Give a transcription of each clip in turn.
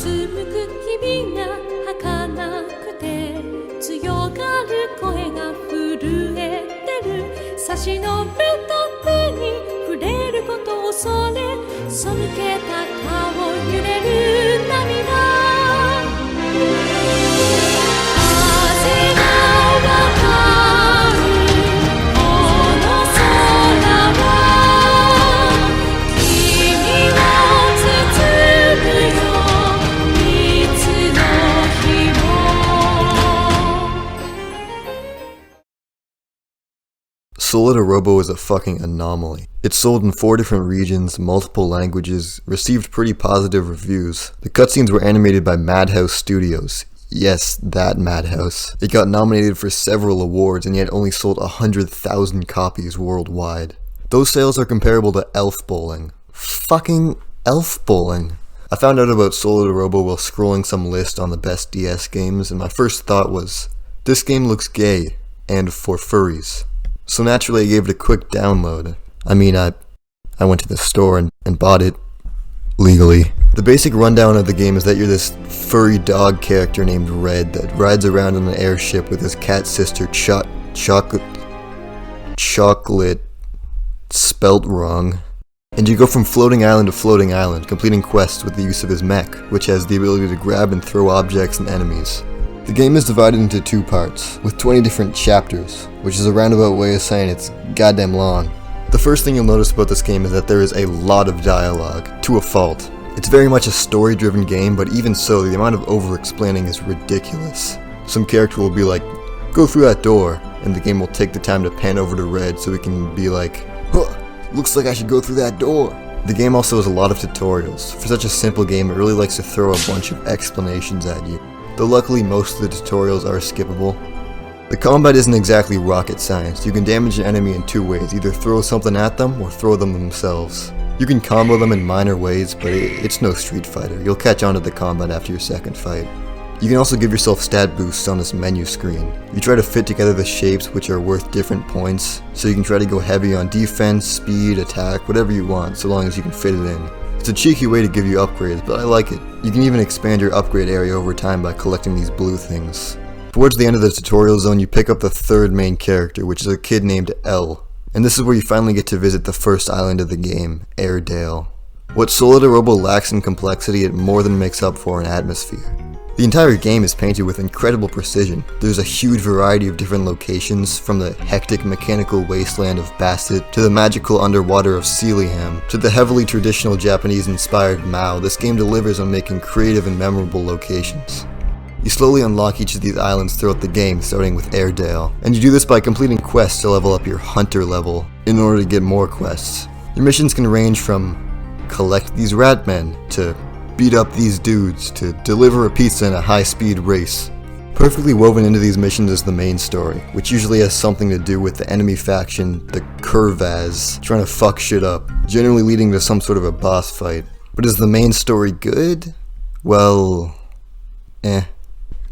つむく日々が儚くて強がる声が震えてる差し伸べた手に触れることを恐れ背けた顔揺れる涙風が渡るこの空は君を包むよいつの日も Solatorobo is a fucking anomaly. It's sold in 4 different regions, multiple languages, received pretty positive reviews. The cutscenes were animated by Madhouse Studios. Yes, that Madhouse. It got nominated for several awards and yet only sold 100,000 copies worldwide. Those sales are comparable to Elf Bowling. Fucking Elf Bowling. I found out about Solatorobo while scrolling some list on the best DS games, and my first thought was, this game looks gay, and for furries. So naturally I gave it a quick download. I went to the store and bought it legally. The basic rundown of the game is that you're this furry dog character named Red that rides around on an airship with his cat sister Chocolate, spelt wrong. And you go from floating island to floating island, completing quests with the use of his mech, which has the ability to grab and throw objects and enemies. The game is divided into 2 parts, with 20 different chapters, which is a roundabout way of saying it's goddamn long. The first thing you'll notice about this game is that there is a lot of dialogue, to a fault. It's very much a story-driven game, but even so, the amount of over-explaining is ridiculous. Some character will be like, go through that door, and the game will take the time to pan over to Red so he can be like, huh, looks like I should go through that door. The game also has a lot of tutorials. For such a simple game, it really likes to throw a bunch of explanations at you, though luckily most of the tutorials are skippable. The combat isn't exactly rocket science. You can damage an enemy in 2 ways, either throw something at them or throw them themselves. You can combo them in minor ways, but it's no Street Fighter. You'll catch on to the combat after your second fight. You can also give yourself stat boosts on this menu screen. You try to fit together the shapes which are worth different points, so you can try to go heavy on defense, speed, attack, whatever you want, so long as you can fit it in. It's a cheeky way to give you upgrades, but I like it. You can even expand your upgrade area over time by collecting these blue things. Towards the end of the tutorial zone, you pick up the 3rd main character, which is a kid named L. And this is where you finally get to visit the first island of the game, Airedale. What Solatorobo lacks in complexity, it more than makes up for in atmosphere. The entire game is painted with incredible precision. There's a huge variety of different locations, from the hectic mechanical wasteland of Bassett, to the magical underwater of Sealyham, to the heavily traditional Japanese-inspired Mao. This game delivers on making creative and memorable locations. You slowly unlock each of these islands throughout the game, starting with Airedale, and you do this by completing quests to level up your hunter level in order to get more quests. Your missions can range from collect these rat men, to beat up these dudes, to deliver a pizza in a high-speed race. Perfectly woven into these missions is the main story, which usually has something to do with the enemy faction, the Curvaz, trying to fuck shit up, generally leading to some sort of a boss fight. But is the main story good? Well,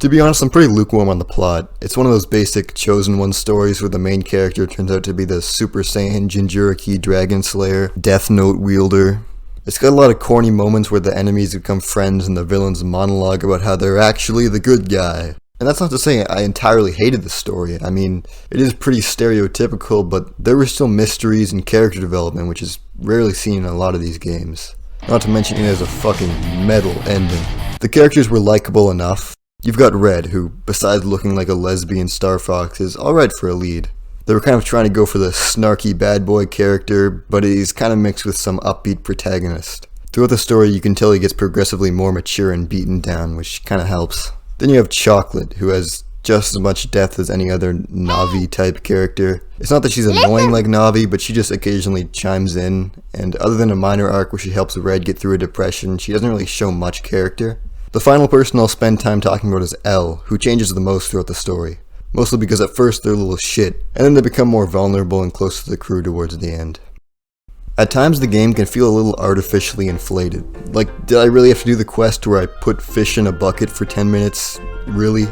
To be honest, I'm pretty lukewarm on the plot. It's one of those basic Chosen One stories where the main character turns out to be the Super Saiyan Jinchuriki Dragon Slayer, Death Note wielder. It's got a lot of corny moments where the enemies become friends and the villains monologue about how they're actually the good guy. And that's not to say I entirely hated the story. I mean, it is pretty stereotypical, but there were still mysteries and character development, which is rarely seen in a lot of these games. Not to mention it has a fucking metal ending. The characters were likable enough. You've got Red, who, besides looking like a lesbian Star Fox, is alright for a lead. They were kind of trying to go for the snarky bad boy character, but he's kind of mixed with some upbeat protagonist. Throughout the story, you can tell he gets progressively more mature and beaten down, which kind of helps. Then you have Chocolate, who has just as much depth as any other Navi-type character. It's not that she's annoying like Navi, but she just occasionally chimes in, and other than a minor arc where she helps Red get through a depression, she doesn't really show much character. The final person I'll spend time talking about is L, who changes the most throughout the story. Mostly because at first they're a little shit, and then they become more vulnerable and close to the crew towards the end. At times the game can feel a little artificially inflated. Like, did I really have to do the quest where I put fish in a bucket for 10 minutes? Really?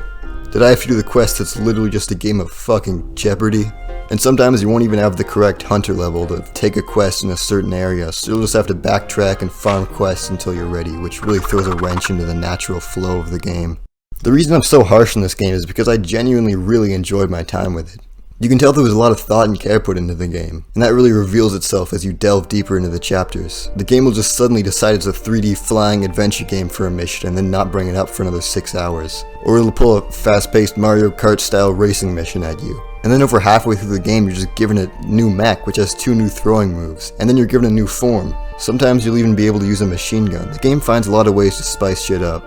Did I have to do the quest that's literally just a game of fucking Jeopardy? And sometimes you won't even have the correct hunter level to take a quest in a certain area, so you'll just have to backtrack and farm quests until you're ready, which really throws a wrench into the natural flow of the game. The reason I'm so harsh on this game is because I genuinely really enjoyed my time with it. You can tell there was a lot of thought and care put into the game, and that really reveals itself as you delve deeper into the chapters. The game will just suddenly decide it's a 3D flying adventure game for a mission and then not bring it up for another 6 hours. Or it'll pull a fast-paced Mario Kart style racing mission at you. And then over halfway through the game you're just given a new mech which has 2 new throwing moves, and then you're given a new form. Sometimes you'll even be able to use a machine gun. The game finds a lot of ways to spice shit up.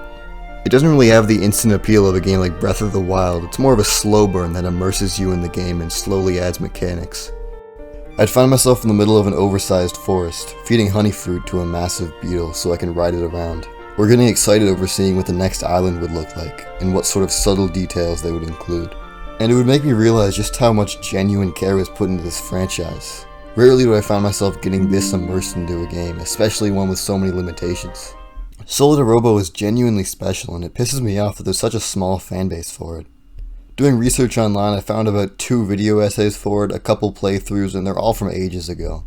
It doesn't really have the instant appeal of a game like Breath of the Wild. It's more of a slow burn that immerses you in the game and slowly adds mechanics. I'd find myself in the middle of an oversized forest, feeding honey fruit to a massive beetle so I can ride it around, or getting excited over seeing what the next island would look like, and what sort of subtle details they would include. And it would make me realize just how much genuine care was put into this franchise. Rarely do I find myself getting this immersed into a game, especially one with so many limitations. Solatorobo is genuinely special, and it pisses me off that there's such a small fanbase for it. Doing research online, I found about 2 video essays for it, a couple playthroughs, and they're all from ages ago.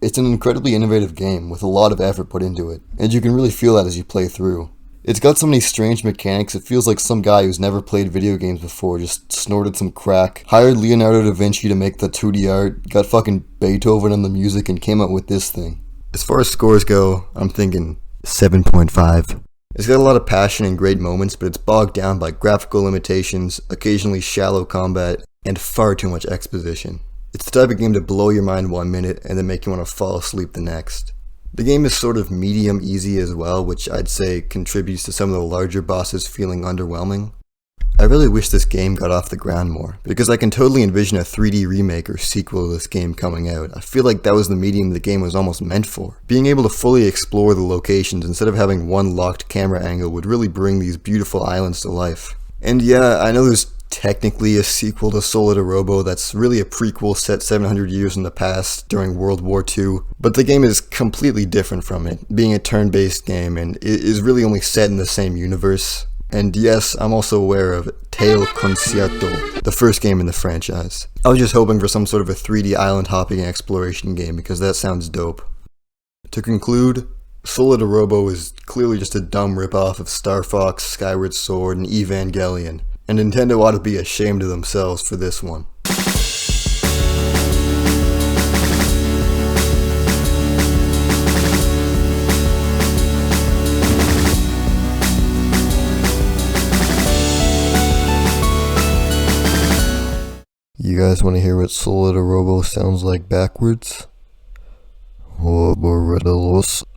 It's an incredibly innovative game, with a lot of effort put into it, and you can really feel that as you play through. It's got so many strange mechanics, it feels like some guy who's never played video games before just snorted some crack, hired Leonardo da Vinci to make the 2D art, got fucking Beethoven on the music, and came up with this thing. As far as scores go, I'm thinking 7.5. It's got a lot of passion and great moments, but it's bogged down by graphical limitations, occasionally shallow combat, and far too much exposition. It's the type of game to blow your mind 1 minute and then make you want to fall asleep the next. The game is sort of medium easy as well, which I'd say contributes to some of the larger bosses feeling underwhelming. I really wish this game got off the ground more, because I can totally envision a 3D remake or sequel to this game coming out. I feel like that was the medium the game was almost meant for. Being able to fully explore the locations instead of having one locked camera angle would really bring these beautiful islands to life. And yeah, I know there's technically a sequel to Solatorobo that's really a prequel set 700 years in the past during World War II, but the game is completely different from it, being a turn-based game, and it is really only set in the same universe. And yes, I'm also aware of Tail Concierto, the first game in the franchise. I was just hoping for some sort of a 3D island hopping exploration game because that sounds dope. To conclude, Solatorobo is clearly just a dumb ripoff of Star Fox, Skyward Sword, and Evangelion, and Nintendo ought to be ashamed of themselves for this one. You guys want to hear what Solatorobo sounds like backwards?